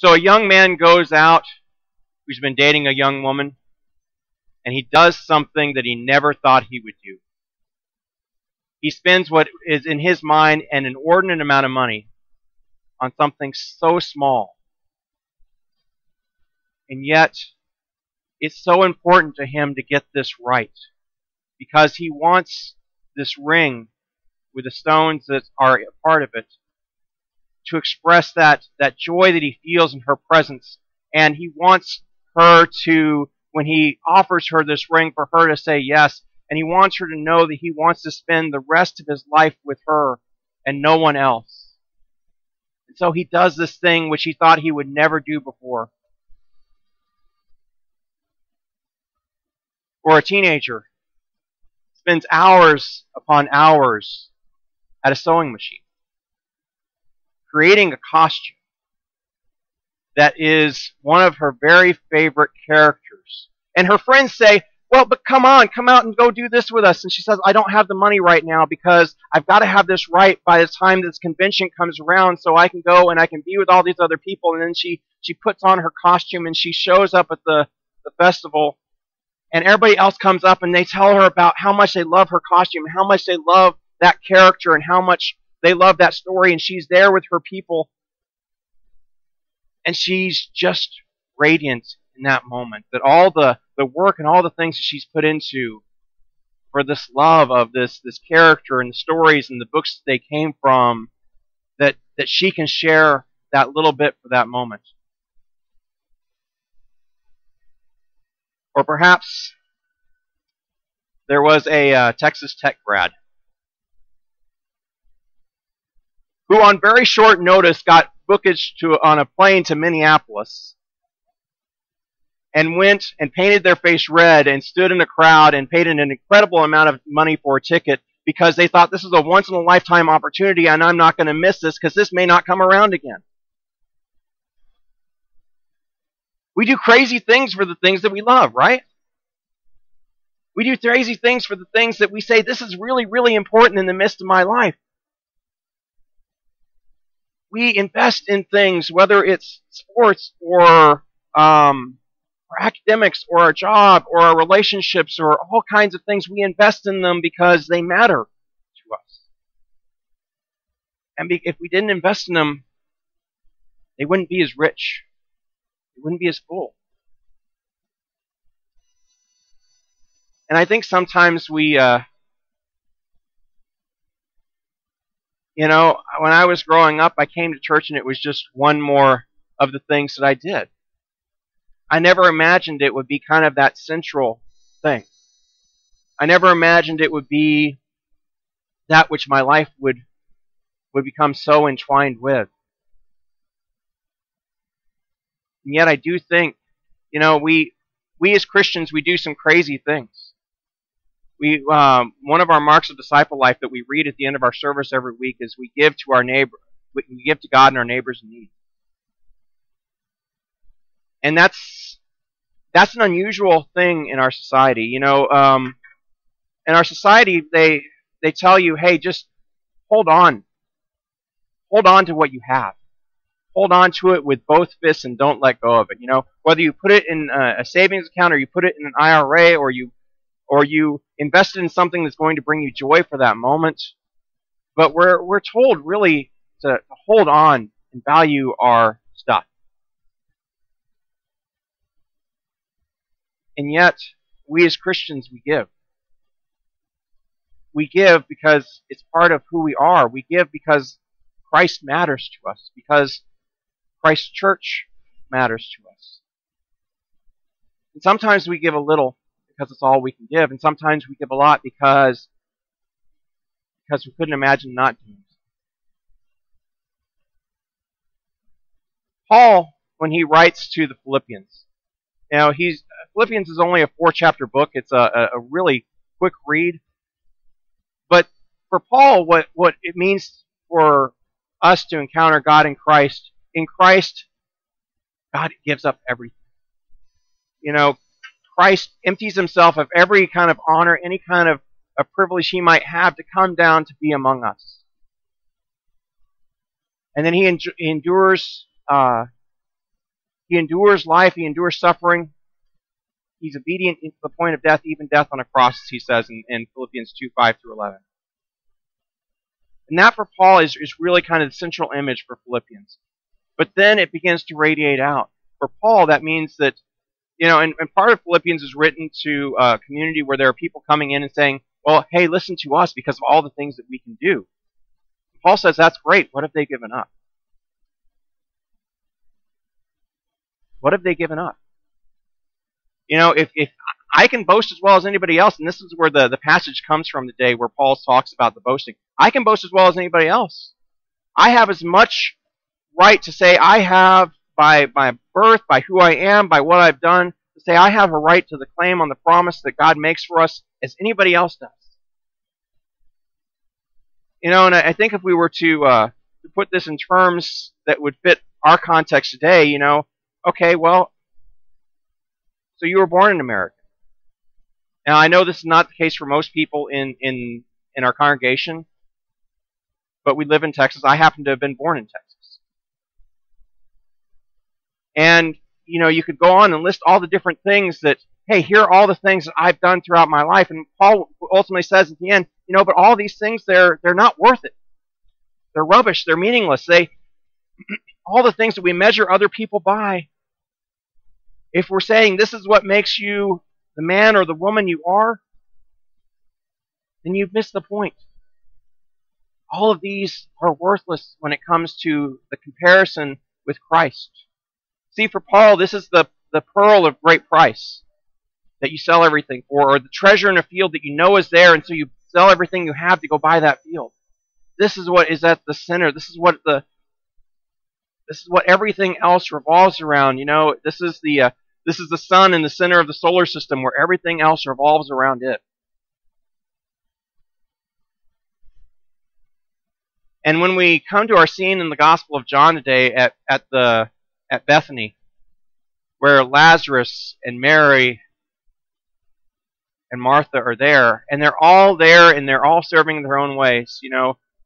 So a young man goes out who's been dating a young woman, and he does something that he never thought he would do. He spends what is in his mind an inordinate amount of money on something so small. And yet, it's so important to him to get this right, because he wants this ring with the stones that are a part of it to express that joy that he feels in her presence. And he wants her to, when he offers her this ring, for her to say yes. And he wants her to know that he wants to spend the rest of his life with her and no one else. And so he does this thing which he thought he would never do before. Or a teenager spends hours upon hours at a sewing machine, creating a costume that is one of her very favorite characters. And her friends say, well, but come on, come out and go do this with us. And she says, I don't have the money right now because I've got to have this right by the time this convention comes around so I can go and I can be with all these other people. And then she puts on her costume and she shows up at the festival. And everybody else comes up and they tell her about how much they love her costume, how much they love that character, and how much they love that story. And she's there with her people. And she's just radiant in that moment. That all the work and all the things that she's put into for this love of this character and the stories and the books that they came from, that she can share that little bit for that moment. Or perhaps there was a Texas Tech grad who on very short notice got bookage on a plane to Minneapolis and went and painted their face red and stood in a crowd and paid an incredible amount of money for a ticket because they thought this is a once-in-a-lifetime opportunity and I'm not going to miss this because this may not come around again. We do crazy things for the things that we love, right? We do crazy things for the things that we say, this is really, really important in the midst of my life. We invest in things, whether it's sports or academics or our job or our relationships or all kinds of things. We invest in them because they matter to us. And if we didn't invest in them, they wouldn't be as rich. They wouldn't be as full. And I think sometimes we, when I was growing up, I came to church and it was just one more of the things that I did. I never imagined it would be kind of that central thing. I never imagined it would be that which my life would become so entwined with. And yet I do think, we as Christians, we do some crazy things. One of our marks of disciple life that we read at the end of our service every week is we give to our neighbor, we give to God and our neighbors in need. And that's an unusual thing in our society. In our society, they tell you, hey, just hold on. Hold on to what you have. Hold on to it with both fists and don't let go of it. Whether you put it in a savings account or you put it in an IRA or you invest in something that's going to bring you joy for that moment. But we're told really to hold on and value our stuff. And yet, we as Christians, we give. We give because it's part of who we are. We give because Christ matters to us, because Christ's church matters to us. And sometimes we give a little because it's all we can give, and sometimes we give a lot because we couldn't imagine not doing it. Paul, when he writes to the Philippians, Philippians is only a 4-chapter book. It's a really quick read. But for Paul, what it means for us to encounter God in Christ, God gives up everything. Christ empties himself of every kind of honor, any kind of a privilege he might have to come down to be among us. And then he endures He endures life. He endures suffering. He's obedient to the point of death, even death on a cross, as he says in Philippians 2:5-11. And that for Paul is really kind of the central image for Philippians. But then it begins to radiate out. For Paul, that means that, and part of Philippians is written to a community where there are people coming in and saying, well, hey, listen to us because of all the things that we can do. Paul says, that's great. What have they given up? What have they given up? If I can boast as well as anybody else, and this is where the passage comes from today where Paul talks about the boasting. I can boast as well as anybody else. I have as much right to say I have by my birth, by who I am, by what I've done, to say I have a right to the claim on the promise that God makes for us as anybody else does. And I think if we were to put this in terms that would fit our context today, okay, well, so you were born in America. Now, I know this is not the case for most people in our congregation, but we live in Texas. I happen to have been born in Texas. And, you could go on and list all the different things that, hey, here are all the things that I've done throughout my life. And Paul ultimately says at the end, but all these things, they're not worth it. They're rubbish. They're meaningless. All the things that we measure other people by, if we're saying this is what makes you the man or the woman you are, then you've missed the point. All of these are worthless when it comes to the comparison with Christ. See, for Paul, this is the pearl of great price that you sell everything for, or the treasure in a field that you know is there, and so you sell everything you have to go buy that field. This is what is at the center. This is what everything else revolves around. This is the sun in the center of the solar system where everything else revolves around it. And when we come to our scene in the Gospel of John today at Bethany, where Lazarus and Mary and Martha are there, and they're all there and they're all serving in their own ways.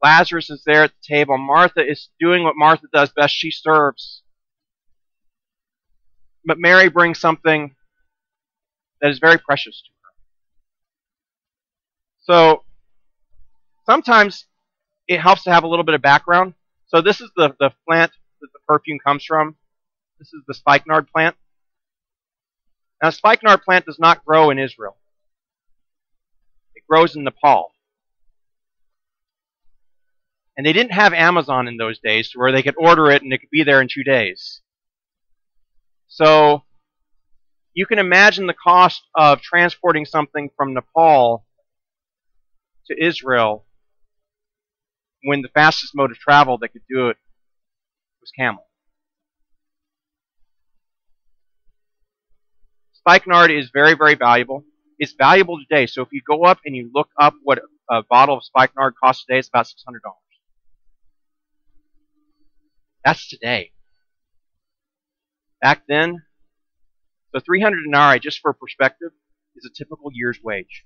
Lazarus is there at the table. Martha is doing what Martha does best. She serves. But Mary brings something that is very precious to her. So sometimes it helps to have a little bit of background. So this is the plant that the perfume comes from. This is the spikenard plant. Now, the spikenard plant does not grow in Israel. It grows in Nepal. And they didn't have Amazon in those days to where they could order it and it could be there in 2 days. So you can imagine the cost of transporting something from Nepal to Israel when the fastest mode of travel that could do it was camel. Spikenard is very, very valuable. It's valuable today. So if you go up and you look up what a bottle of spikenard costs today, it's about $600. That's today. Back then, the 300 denarii, just for perspective, is a typical year's wage.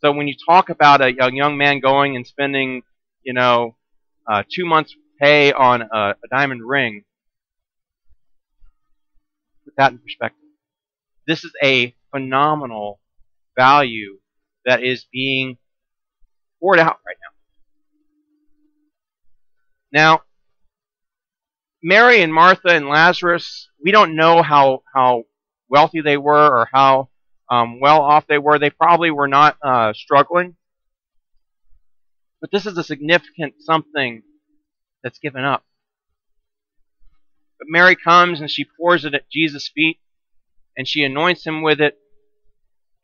So when you talk about a young man going and spending, 2 months' pay on a diamond ring, put that in perspective. This is a phenomenal value that is being poured out right now. Now, Mary and Martha and Lazarus, we don't know how wealthy they were or how well off they were. They probably were not struggling. But this is a significant something that's given up. But Mary comes and she pours it at Jesus' feet and she anoints him with it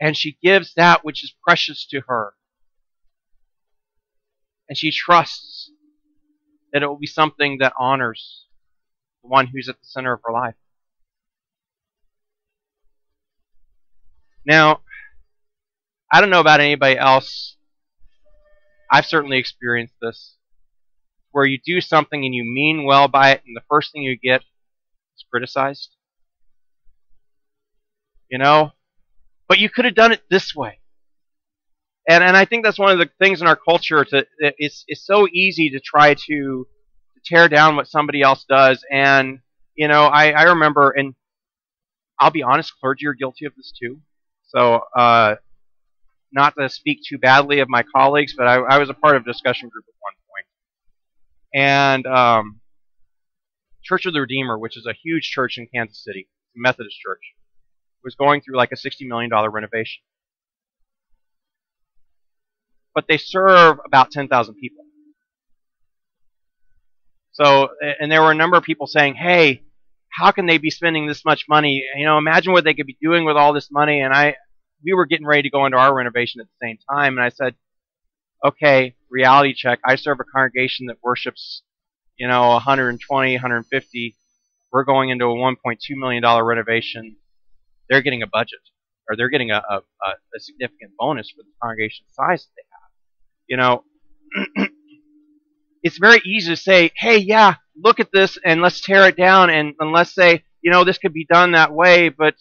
and she gives that which is precious to her. And she trusts that it will be something that honors the one who's at the center of her life. Now, I don't know about anybody else. I've certainly experienced this, where you do something and you mean well by it, and the first thing you get is criticized. But you could have done it this way. And I think that's one of the things in our culture. It's so easy to try to tear down what somebody else does. And, I remember, and I'll be honest, clergy are guilty of this too. So, not to speak too badly of my colleagues, but I was a part of a discussion group at one point. And Church of the Redeemer, which is a huge church in Kansas City, a Methodist church, was going through like a $60 million renovation. But they serve about 10,000 people. So, and there were a number of people saying, hey, how can they be spending this much money? Imagine what they could be doing with all this money. And we were getting ready to go into our renovation at the same time. And I said, okay, reality check. I serve a congregation that worships, 120, 150. We're going into a $1.2 million renovation. They're getting a budget, or they're getting a significant bonus for the congregation size that they have. It's very easy to say, hey, yeah, look at this and let's tear it down and let's say, this could be done that way. But,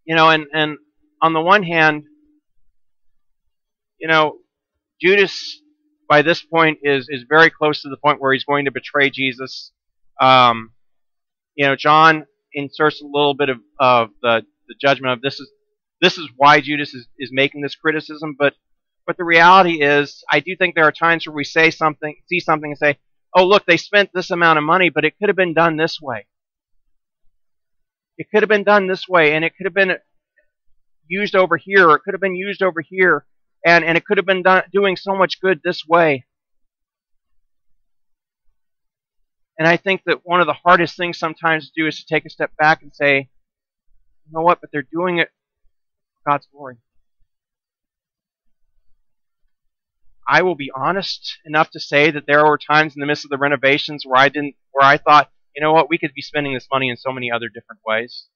and on the one hand, Judas by this point is very close to the point where he's going to betray Jesus. John inserts a little bit of the judgment of this is why Judas is making this criticism, but the reality is, I do think there are times where we see something and say, oh, look, they spent this amount of money, but it could have been done this way. It could have been done this way, and it could have been used over here, or it could have been used over here, and it could have been doing so much good this way. And I think that one of the hardest things sometimes to do is to take a step back and say, you know what, but they're doing it for God's glory. I will be honest enough to say that there were times in the midst of the renovations where I thought, you know what, we could be spending this money in so many other different ways.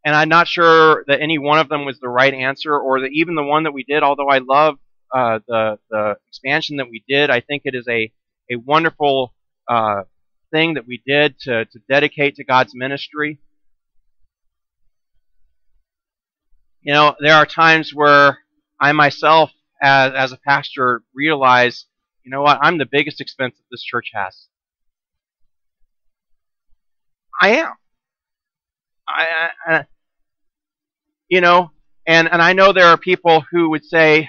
And I'm not sure that any one of them was the right answer, or that even the one that we did, although I love the expansion that we did, I think it is a wonderful thing that we did to dedicate to God's ministry. There are times where I myself, as a pastor, realize, you know what, I'm the biggest expense that this church has. I am. And I know there are people who would say,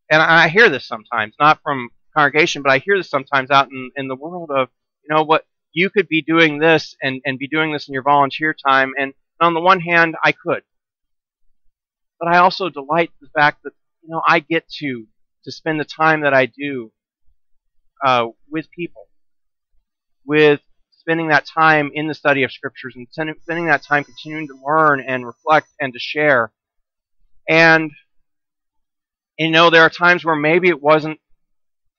and I hear this sometimes, not from congregation, but I hear this sometimes out in the world of, what, you could be doing this and be doing this in your volunteer time. And on the one hand, I could. But I also delight in the fact that, I get to spend the time that I do with people, with spending that time in the study of Scriptures and spending that time continuing to learn and reflect and to share. And, there are times where maybe it wasn't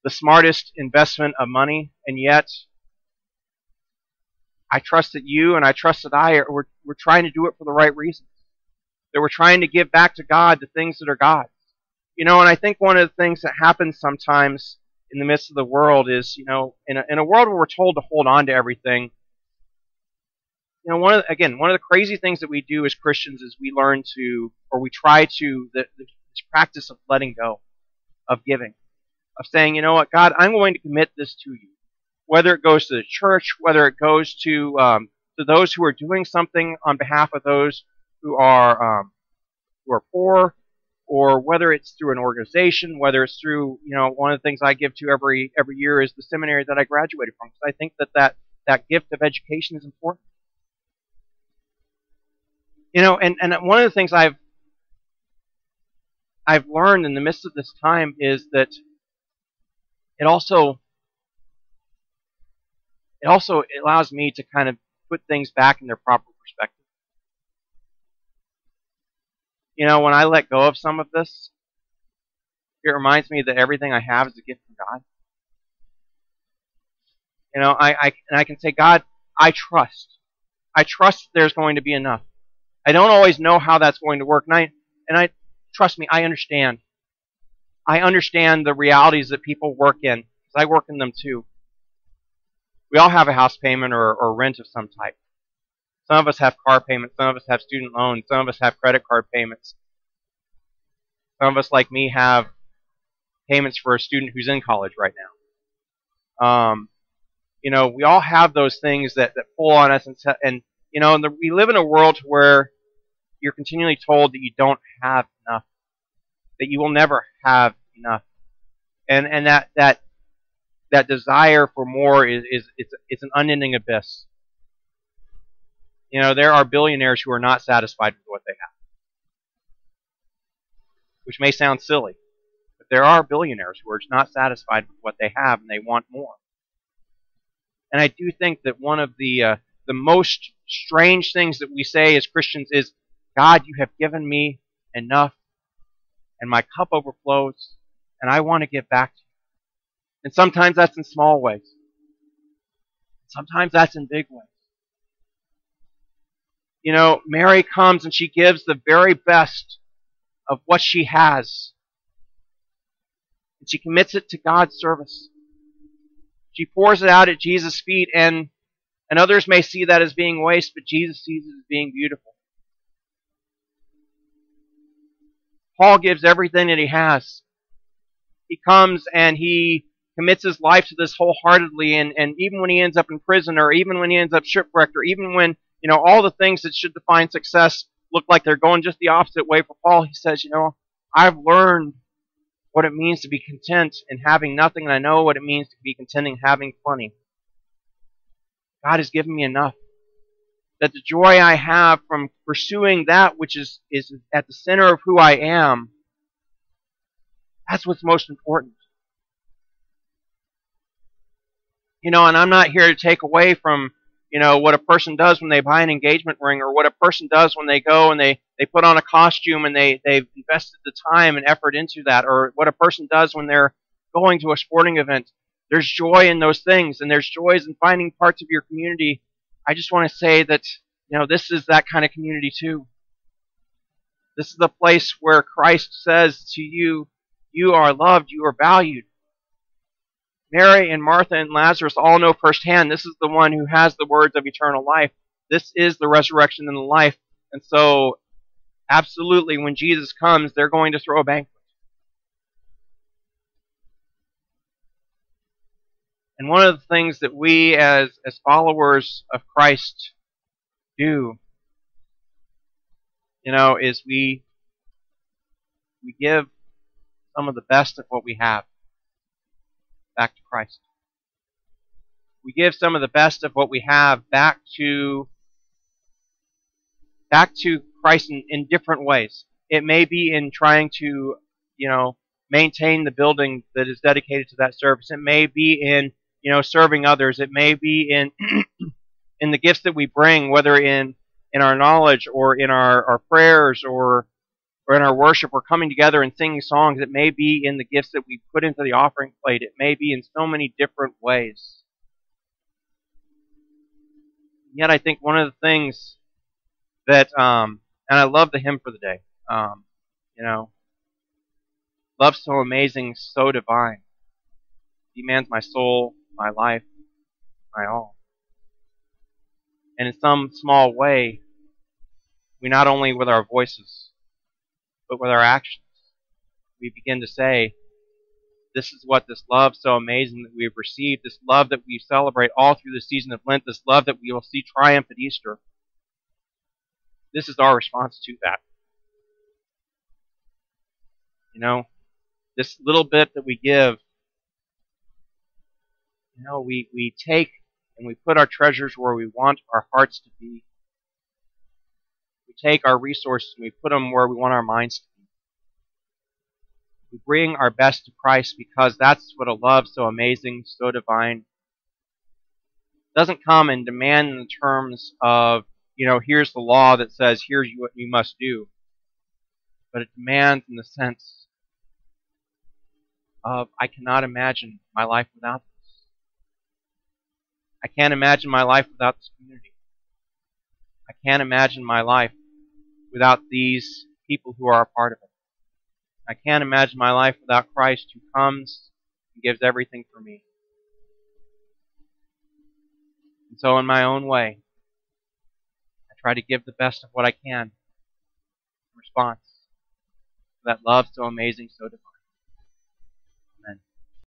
the smartest investment of money, and yet I trust that you and I trust that we're trying to do it for the right reasons. That we're trying to give back to God the things that are God's. And I think one of the things that happens sometimes in the midst of the world is, in a world where we're told to hold on to everything, one of the crazy things that we do as Christians is we learn to, or we try to, this practice of letting go, of giving, of saying, you know what, God, I'm going to commit this to you. Whether it goes to the church, whether it goes to those who are doing something on behalf of those who are poor, or whether it's through an organization, whether it's through, one of the things I give to every year is the seminary that I graduated from, because I think that gift of education is important. And one of the things I've learned in the midst of this time is that it also allows me to kind of put things back in their proper perspective. When I let go of some of this, it reminds me that everything I have is a gift from God. I can say, God, I trust. I trust there's going to be enough. I don't always know how that's going to work, and I trust me, I understand. I understand the realities that people work in, because I work in them too. We all have a house payment or rent of some type. Some of us have car payments. Some of us have student loans. Some of us have credit card payments. Some of us, like me, have payments for a student who's in college right now. We all have those things that pull on us, and we live in a world where you're continually told that you don't have enough, that you will never have enough, and that desire for more it's an unending abyss. There are billionaires who are not satisfied with what they have, which may sound silly, but there are billionaires who are not satisfied with what they have and they want more. And I do think that one of the most strange things that we say as Christians is, God, you have given me enough, and my cup overflows, and I want to give back to you. And sometimes that's in small ways. Sometimes that's in big ways. Mary comes and she gives the very best of what she has. And she commits it to God's service. She pours it out at Jesus' feet, and others may see that as being waste, but Jesus sees it as being beautiful. Paul gives everything that he has. He comes and he commits his life to this wholeheartedly, and even when he ends up in prison, or even when he ends up shipwrecked, or even when all the things that should define success look like they're going just the opposite way for Paul, he says, I've learned what it means to be content in having nothing, and I know what it means to be content in having plenty. God has given me enough. That the joy I have from pursuing that which is at the center of who I am, that's what's most important. And I'm not here to take away from what a person does when they buy an engagement ring, or what a person does when they go and they put on a costume and they've invested the time and effort into that, or what a person does when they're going to a sporting event. There's joy in those things, and there's joys in finding parts of your community. I just want to say that this is that kind of community too. This is the place where Christ says to you, you are loved, you are valued. Mary and Martha and Lazarus all know firsthand this is the one who has the words of eternal life. This is the resurrection and the life. And so, absolutely, when Jesus comes, they're going to throw a banquet. And one of the things that we as followers of Christ do, is we give some of the best of what we have back to Christ. We give some of the best of what we have back to Christ in different ways. It may be in trying to, maintain the building that is dedicated to that service. It may be in, serving others. It may be in in the gifts that we bring, whether in our knowledge or in our prayers or in our worship, or coming together and singing songs. It may be in the gifts that we put into the offering plate. It may be in so many different ways. Yet I think one of the things that, and I love the hymn for the day, love so amazing, so divine, demands my soul, my life, my all. And in some small way, we not only with our voices, but with our actions, we begin to say, this is what this love so amazing that we have received, this love that we celebrate all through the season of Lent, this love that we will see triumph at Easter. This is our response to that. This little bit that we give, we take and we put our treasures where we want our hearts to be. We take our resources and we put them where we want our minds to be. We bring our best to Christ because that's what a love so amazing, so divine doesn't come and demand in the terms of, here's the law that says here's what you must do. But it demands in the sense of, I cannot imagine my life without this. I can't imagine my life without this community. I can't imagine my life without these people who are a part of it. I can't imagine my life without Christ, who comes and gives everything for me. And so in my own way, I try to give the best of what I can in response to that love so amazing, so divine.